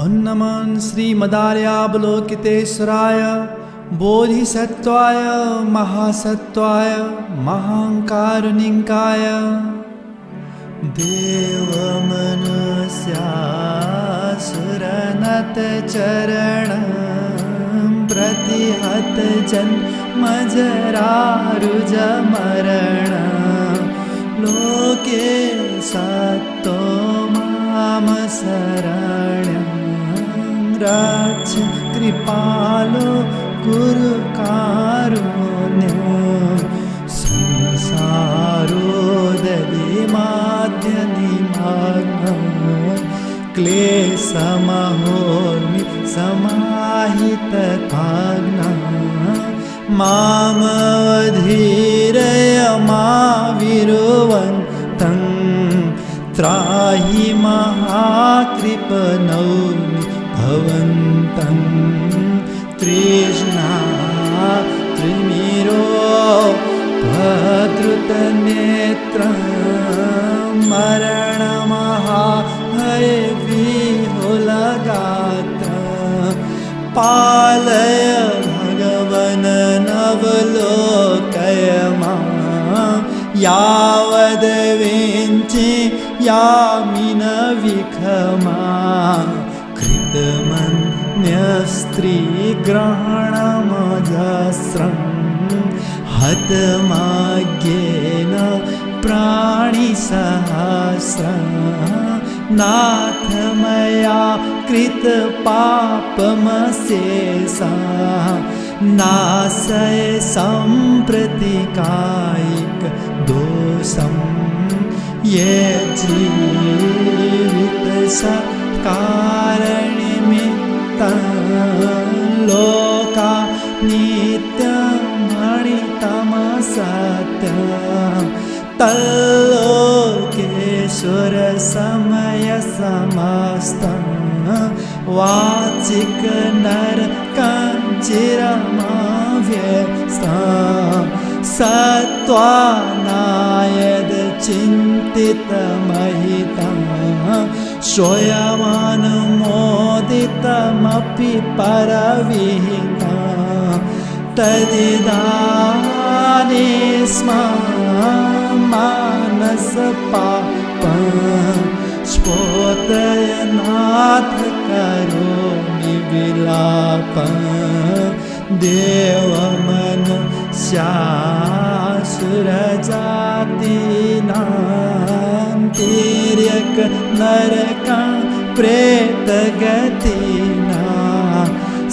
ॐ नमः श्रीमदार्यावलोकितेश्वराय बोधिसत्त्वाय महासत्त्वाय महाकारुणिकाय देवमनुष्यासुरनतचरणं प्रतिहत जन्मजरारुजमरणं लोके सत्तो माम शरणं रक्ष कृपालो गुरु कारुण्यं संसारोदधिमाद्यनिमग्नं क्लेशमहोर्मि समाहितताग्नं मामवधीरय माविरुवन्तं त्राहि महाकृपणौमि भवन्तं तृष्णा त्रिमिरो भद्रुतनेत्रं मरणमहाभयविहुलगात्रं पालय भगवन् नवलोकय मां यावद्वेञ्चे यामि न विखमा कृतमन्यस्त्रीग्रहणमजस्रं हतमाज्ञेन प्राणिसहस्रं नाथ मया कृतपापमशेषं नाशय सम्प्रति कायिकदोषं ये जीवितसत्कारणनिमित्तं लोका नित्यमणितमसत्यं तल्लोकेश्वरसमयसमस्तं वाचिकनरकञ्चिरमव्यस्तं सत्त्वानायदचिन्तितमहितं स्वयमनुमोदितमपि परविहितं तदिदाने स्म मानसपापं स्फोटयनाथ करोमि विलापं देवमनुष्यासुरजातीनां तिर्यक नरकं प्रेतगतीनां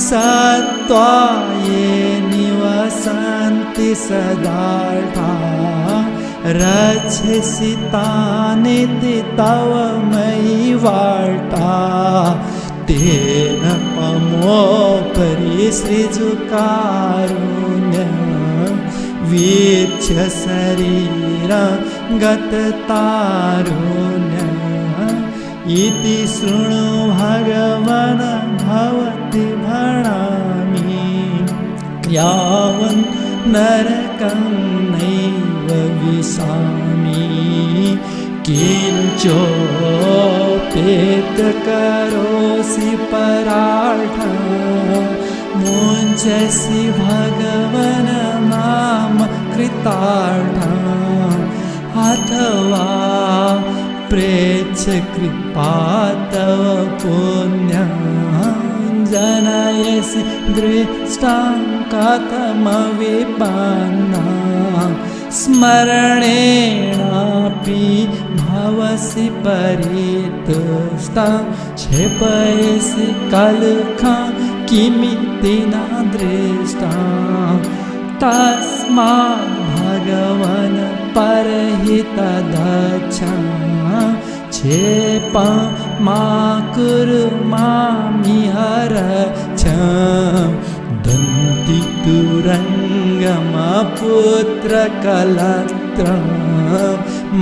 सत्त्वा ये निवसन्ति सदार्था रक्षसि तानिति तव मयि वार्ता तेन ममोपरि सृजुकारुण्यं वीक्ष्य शरीरं गततारुण्यम् इति शृणु भगवन् भवति भणामि यावन् नरकं नैव विशामि किञ्चोपेतकरोषि परार्थं मुञ्चसि भगवन् नाम कृतार्थम् अथवा प्रेक्ष कृपा तव पुण्यं जनयसि दृष्टां कथमविपन्ना स्मरणेनापि भवसि परितुष्टं क्षेपयसि कलुषं किमिति न दृष्टं तस्मात् भगवन् परहितदक्षं क्षेपं मा कुरु मामिह रक्षं दन्तितुरङ्गमपुत्रकलत्रं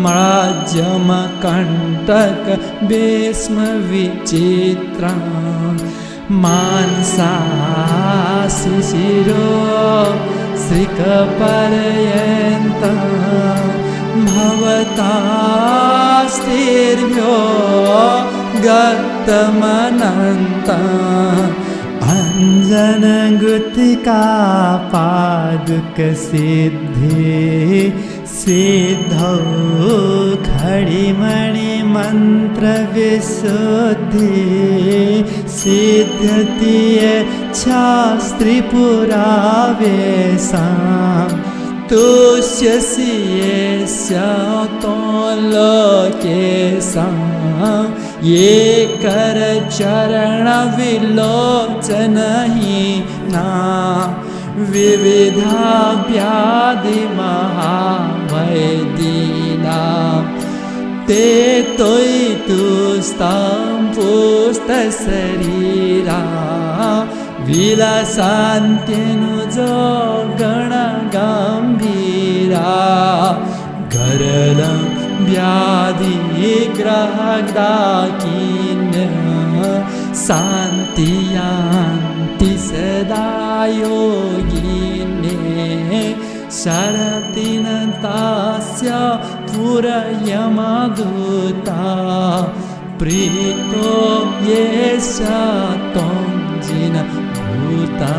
म्राजमकण्टकभीष्मविचित्रं मांसाशिशिरो श्रिकपर्यन्तं भवतास्तिर्भ्यो गतमनन्तम् अञ्जनगुत्तिका पादुकसिद्धि सिद्धौ खडिमणिमन्त्रविशुद्धि सिद्ध्यति यच्छास्त्रिपुरावेशाम् तुष्यसि येस्य त्वं लोकेशाम् ये करचरणविलोचनहीना विविधा व्याधिमहावैदीनां ते तुष्टां पुष्टशरीरा विलसन्त्यनुजो गणगम्भीरा गरलं व्याधिग्रहदाकिन्य शान्तियान्ति सदा योगिने शरति न तास्य पुरयमदूता प्रीतो येष त्वं जिनभूता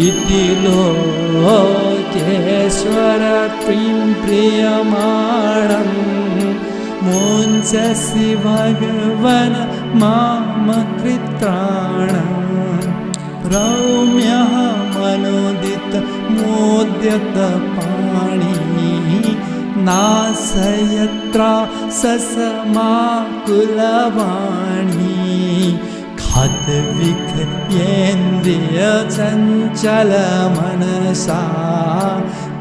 इति लोकेश्वर प्रियमाणम् मुञ्चसि भगवन् मामकृत्राणम् रौम्यः मनोदित मोद्यतपाणि नासयत्र ससमाकुलवाणी खद्विखयेन्द्रियचञ्चलमनसा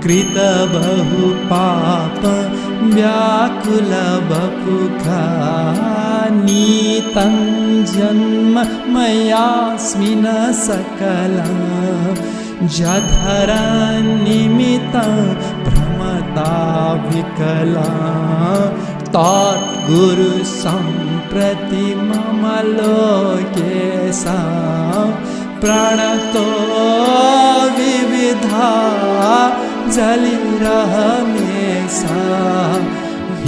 कृतबहुपाप व्याकुलवपुखा नीतं जन्म मयास्मिन् सकलं जठरनिमित्तं भ्रमता विकला तद्गुरुसम्प्रति मम लोकेशा प्रणतो विविधा जलिरहमेशा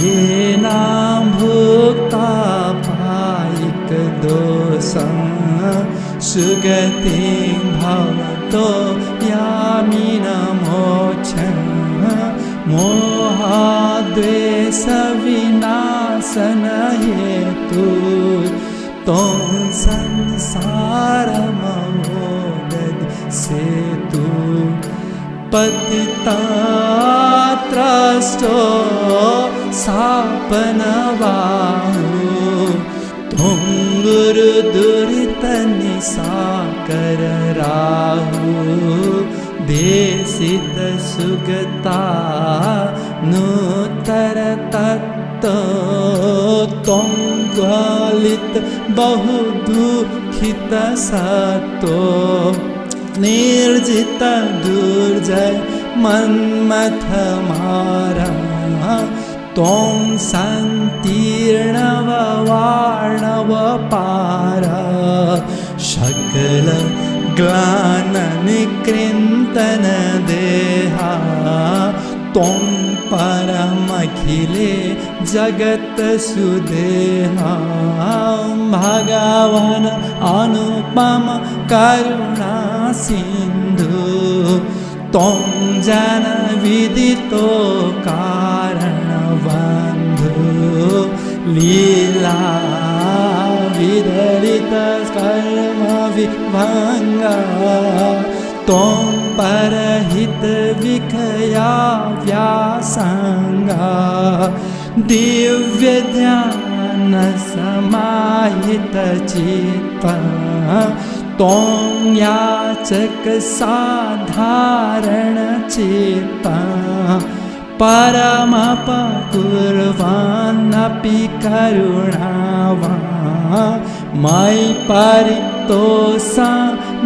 येनां भुक्ता पायिकदोषं सुगतिं भवतो यामिनमोक्षं मोहाद्वेषविनाशनहेतु त्वं संसारमवोदधि पतितात्रस्तो शापनवाहो त्वं गुरुदुरितनिशाकर राहु देशितसुगता नूतरतत्तो त्वं ज्वलित बहुदुःखितसत्तो निर्जित दुर्जय मन्मथमारा त्वं सन्तीर्णववार्णवपारा सकल ग्लाननिकृन्तन देहा त्वं परमखिले जगत्सुदेहा भगवान् अनुपम करुणा सिन्धु त्वं जनविदितो कारणबन्धु लीला विदरित कर्म विभङ्गा त्वं परहित विखया व्यासङ्गा दिव्य ध्यान समाहित चित्ता त्वं याचक साधारण चित्ता परमपकुर्वान्नपि करुणावान् मयि परितोषा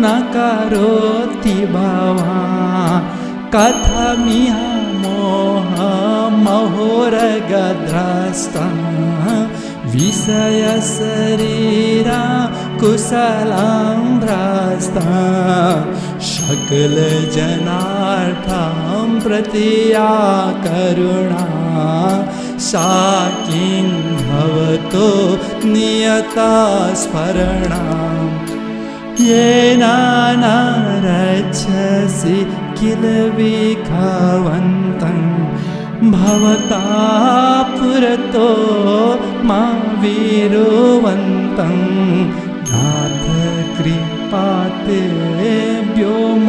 न करोति भवान् कथमिह मोहमहोरगद्रष्टा विषयशरीरा कुशलं भ्रष्टा सकलजनार्थं प्रति या करुणा शाकिं भवतो नियता स्मरणाम् येन नारच्छसि किल विघवन्तं भवता पुरतो मा विरुवन्तं नाथ कृपाते व्योम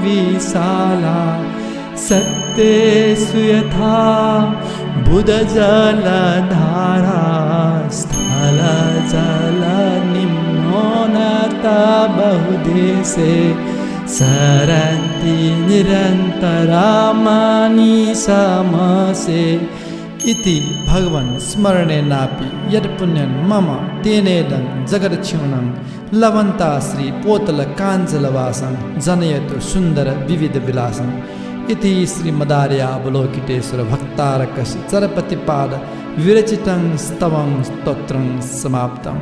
विशाला सत्येषु यथा बुधजलधारा स्थलजलनिम्नोन्नता बहुदेशे सरन्ति निरन्तरा मनीषामसे इति भगवन् स्मरणेनापि यत् पुण्यं मम तेनेदं जगदक्षिणं लवन्ता श्री पोतल काञ्चलवासं जनयतु सुन्दर विविध विलासम् इति श्रीमदार्यावलोकितेश्वर भक्तारकस्य चरपतिपाद विरचितं स्तवं स्तोत्रं समाप्तम्।